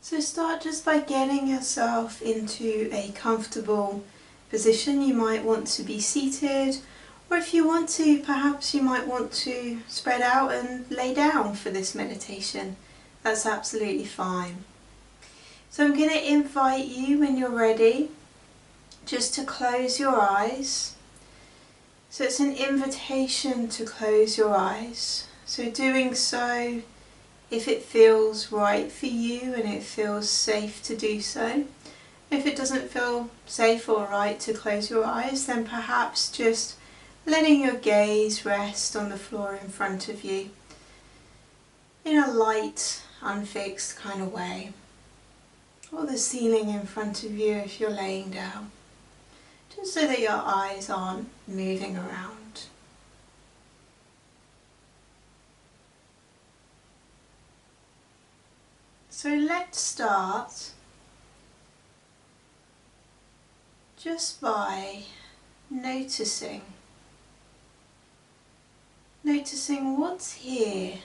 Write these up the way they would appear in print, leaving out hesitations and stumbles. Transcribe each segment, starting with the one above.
So start just by getting yourself into a comfortable position. You might want to be seated, or if you want to, perhaps you might want to spread out and lay down for this meditation. That's absolutely fine. So I'm going to invite you, when you're ready, just to close your eyes. So it's an invitation to close your eyes. So doing so, if it feels right for you and it feels safe to do so. If it doesn't feel safe or right to close your eyes, then perhaps just letting your gaze rest on the floor in front of you in a light, unfixed kind of way, or the ceiling in front of you if you're laying down, just so that your eyes aren't moving around. So let's start just by noticing what's here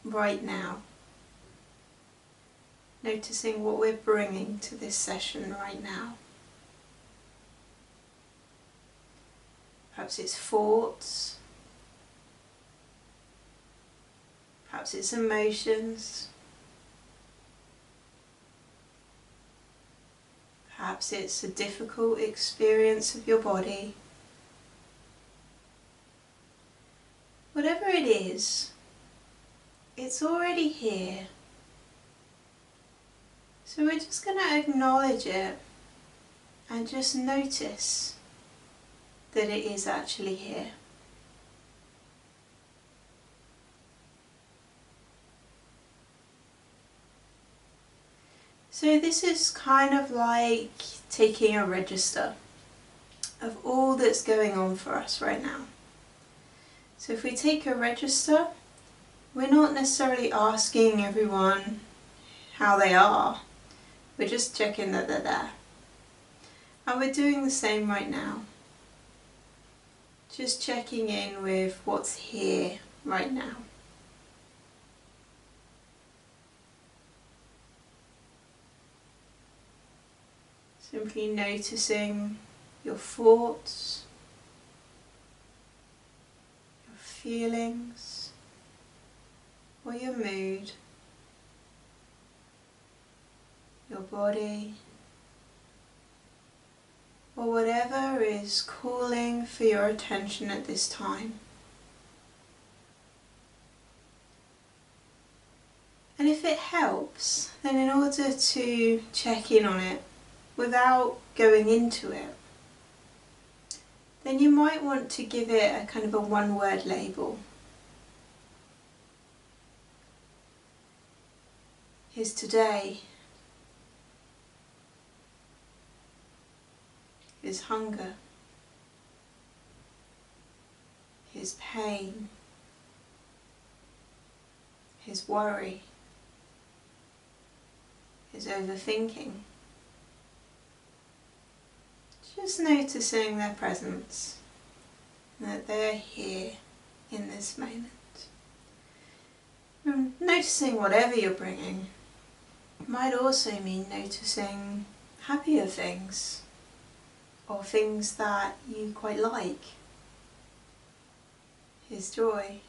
right now. Noticing what we're bringing to this session right now. Perhaps it's thoughts, perhaps it's emotions, perhaps it's a difficult experience of your body. Whatever it is, it's already here. So we're just going to acknowledge it and just notice that it is actually here. So this is kind of like taking a register of all that's going on for us right now. So if we take a register, we're not necessarily asking everyone how they are. We're just checking that they're there. And we're doing the same right now. Just checking in with what's here right now. Simply noticing your thoughts, your feelings, or your mood, your body, or whatever is calling for your attention at this time. And if it helps, then in order to check in on it without going into it, then you might want to give it a kind of a one-word label. Here's today. Here's hunger. Here's pain. Here's worry. Here's overthinking. Just noticing their presence, that they're here in this moment. And noticing whatever you're bringing might also mean noticing happier things, or things that you quite like. Here's joy.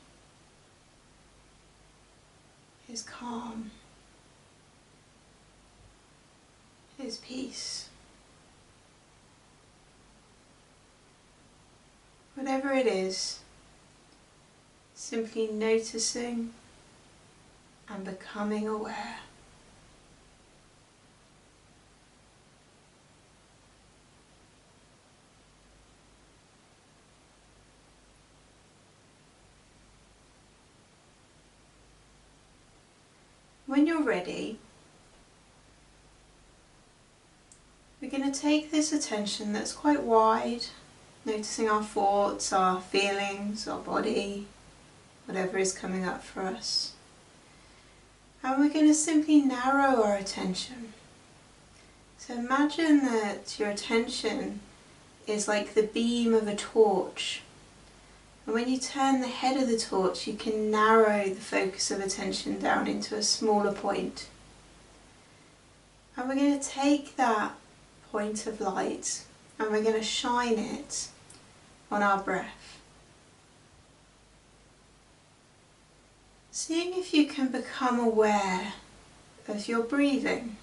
Here's calm. Here's peace. Whatever it is, simply noticing and becoming aware. When you're ready, we're going to take this attention that's quite wide, noticing our thoughts, our feelings, our body, whatever is coming up for us. And we're going to simply narrow our attention. So imagine that your attention is like the beam of a torch. And when you turn the head of the torch, you can narrow the focus of attention down into a smaller point. And we're going to take that point of light and we're going to shine it on our breath. Seeing if you can become aware of your breathing.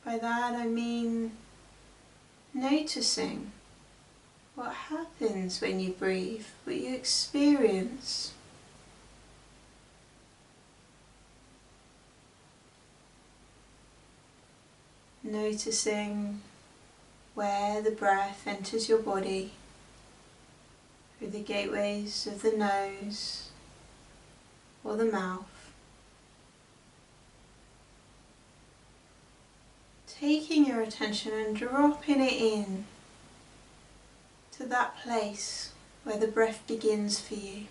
By that I mean noticing what happens when you breathe, what you experience. Noticing where the breath enters your body, through the gateways of the nose or the mouth. Taking your attention and dropping it in to that place where the breath begins for you.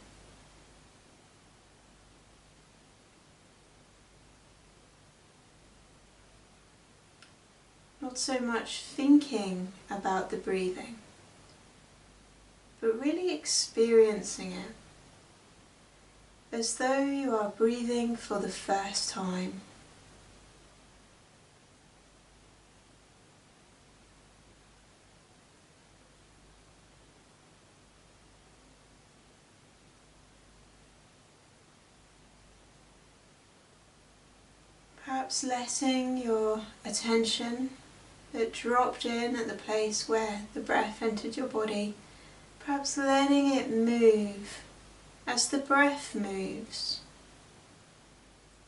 Not so much thinking about the breathing, but really experiencing it as though you are breathing for the first time. Perhaps letting your attention that dropped in at the place where the breath entered your body, perhaps letting it move as the breath moves,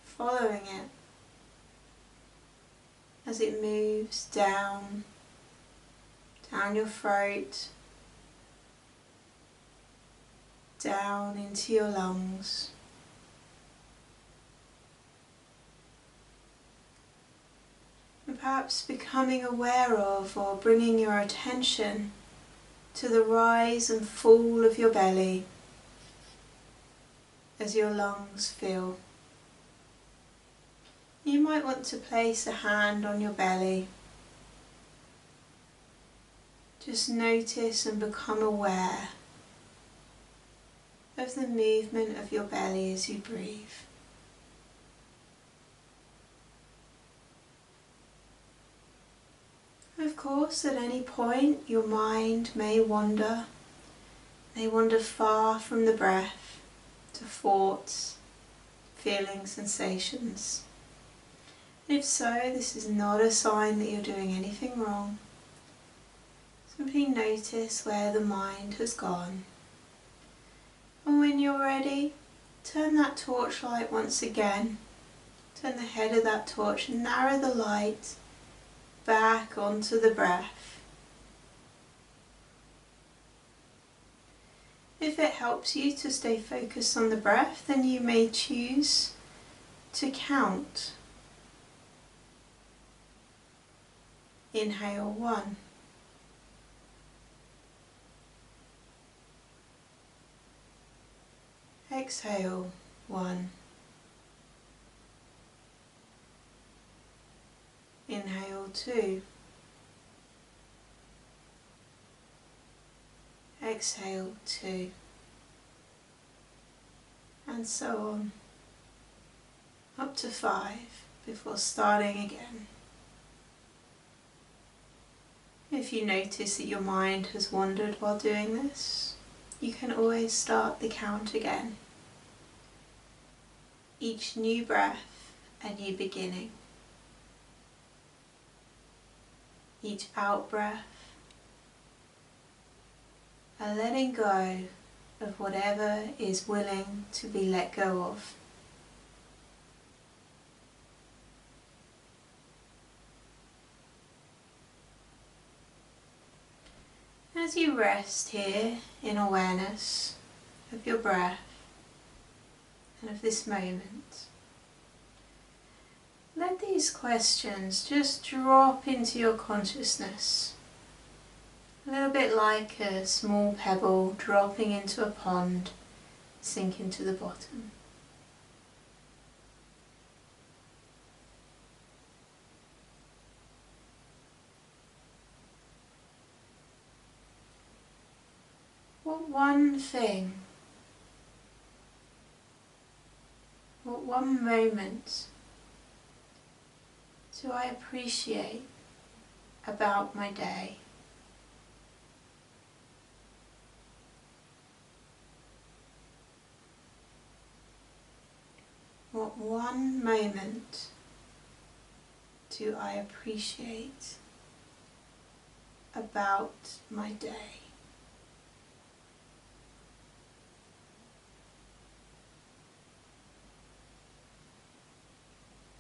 following it as it moves down your throat, down into your lungs. And perhaps becoming aware of or bringing your attention to the rise and fall of your belly as your lungs fill. You might want to place a hand on your belly. Just notice and become aware of the movement of your belly as you breathe. Of course, at any point your mind may wander far from the breath to thoughts, feelings, sensations. If so, this is not a sign that you're doing anything wrong. Simply notice where the mind has gone. And when you're ready, turn that torchlight once again. Turn the head of that torch and narrow the light back onto the breath. If it helps you to stay focused on the breath, then you may choose to count. Inhale 1. Exhale 1. Inhale 2. Exhale 2. And so on, up to 5 before starting again. If you notice that your mind has wandered while doing this, you can always start the count again. Each new breath, a new beginning. Each out-breath, a letting go of whatever is willing to be let go of. As you rest here in awareness of your breath and of this moment, let these questions just drop into your consciousness, a little bit like a small pebble dropping into a pond, sinking to the bottom. What one thing What one moment do I appreciate about my day? What one moment do I appreciate about my day?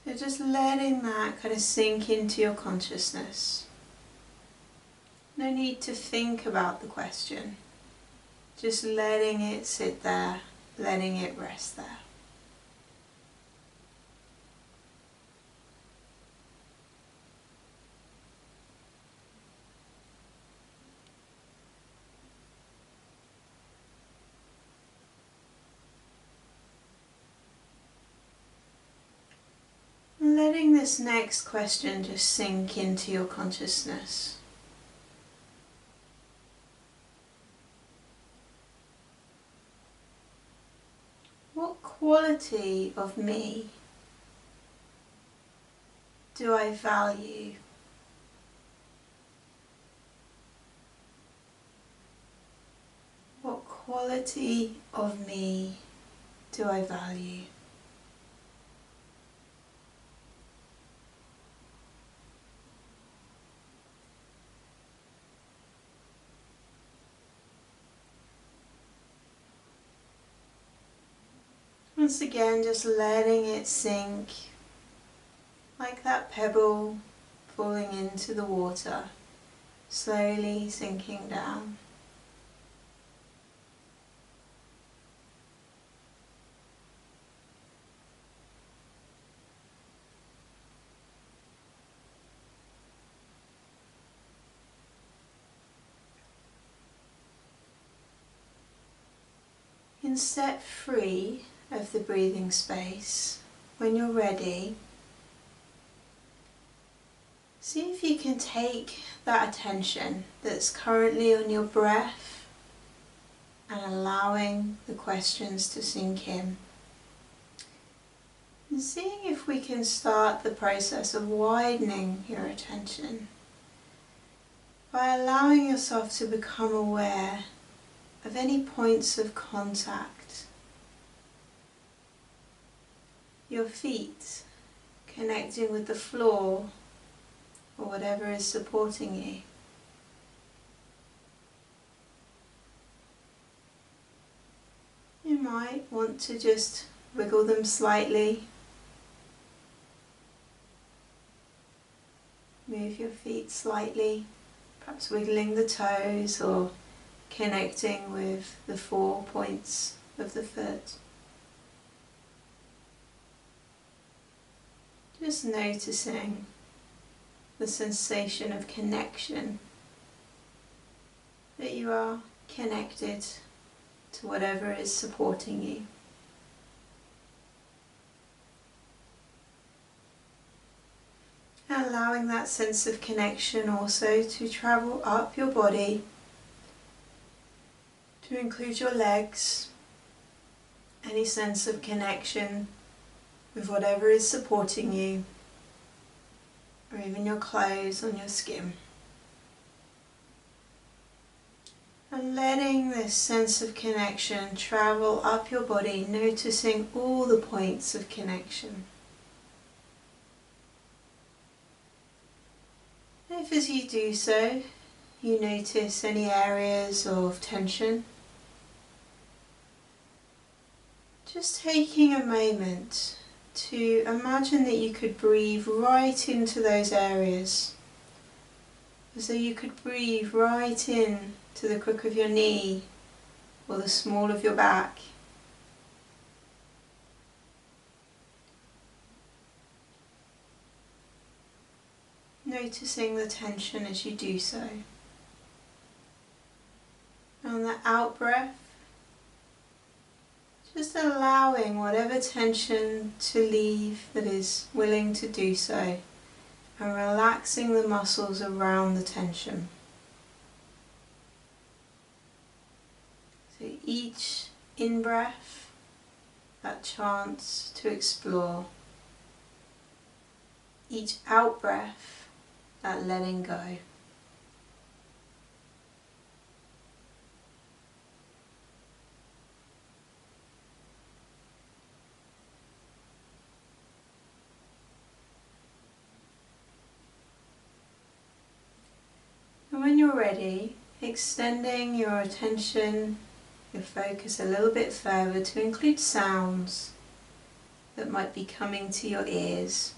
So just letting that kind of sink into your consciousness. No need to think about the question. Just letting it sit there, letting it rest there. Letting this next question just sink into your consciousness. What quality of me do I value? What quality of me do I value? Once again, just letting it sink, like that pebble falling into the water, slowly sinking down. And set free of the breathing space. When you're ready, see if you can take that attention that's currently on your breath and allowing the questions to sink in. And seeing if we can start the process of widening your attention by allowing yourself to become aware of any points of contact. Your feet connecting with the floor or whatever is supporting you. You might want to just wiggle them slightly. Move your feet slightly, perhaps wiggling the toes or connecting with the 4 points of the foot. Just noticing the sensation of connection, that you are connected to whatever is supporting you. And allowing that sense of connection also to travel up your body, to include your legs, any sense of connection with whatever is supporting you, or even your clothes on your skin. And letting this sense of connection travel up your body, noticing all the points of connection. If as you do so, you notice any areas of tension, just taking a moment to imagine that you could breathe right into those areas, as though you could breathe right in to the crook of your knee or the small of your back. Noticing the tension as you do so. And on the out breath, just allowing whatever tension to leave that is willing to do so, and relaxing the muscles around the tension. So each in-breath that chance to explore. Each out-breath, that letting go. And when you're ready, extending your attention, your focus a little bit further to include sounds that might be coming to your ears.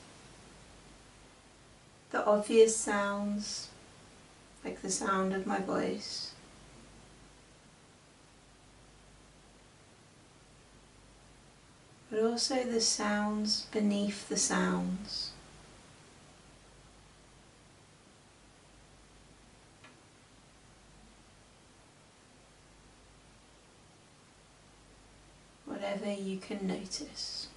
The obvious sounds, like the sound of my voice. But also the sounds beneath the sounds. Whatever you can notice.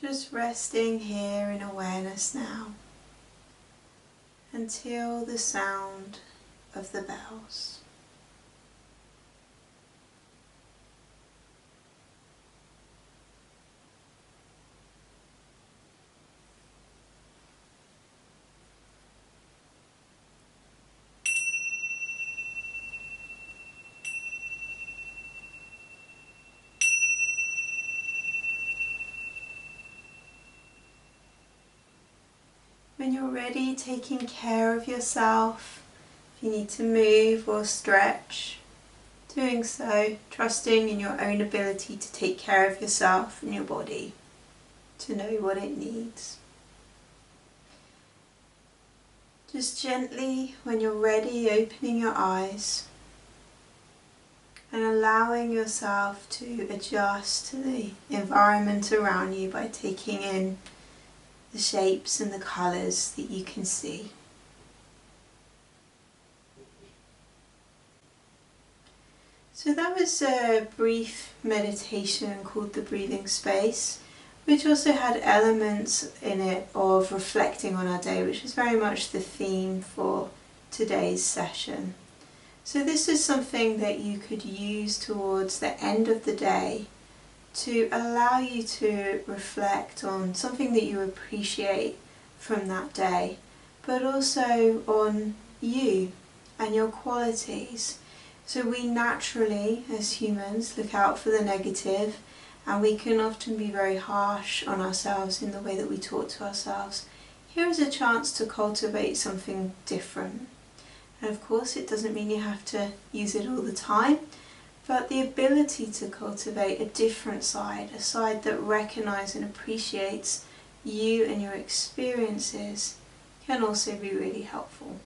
Just resting here in awareness now until the sound of the bells. When you're ready, taking care of yourself, if you need to move or stretch, doing so, trusting in your own ability to take care of yourself and your body, to know what it needs. Just gently, when you're ready, opening your eyes and allowing yourself to adjust to the environment around you by taking in the shapes and the colours that you can see. So that was a brief meditation called the Breathing Space, which also had elements in it of reflecting on our day, which is very much the theme for today's session. So this is something that you could use towards the end of the day to allow you to reflect on something that you appreciate from that day, but also on you and your qualities. So we naturally, as humans, look out for the negative, and we can often be very harsh on ourselves in the way that we talk to ourselves. Here is a chance to cultivate something different. And of course, it doesn't mean you have to use it all the time, but the ability to cultivate a different side, a side that recognises and appreciates you and your experiences, can also be really helpful.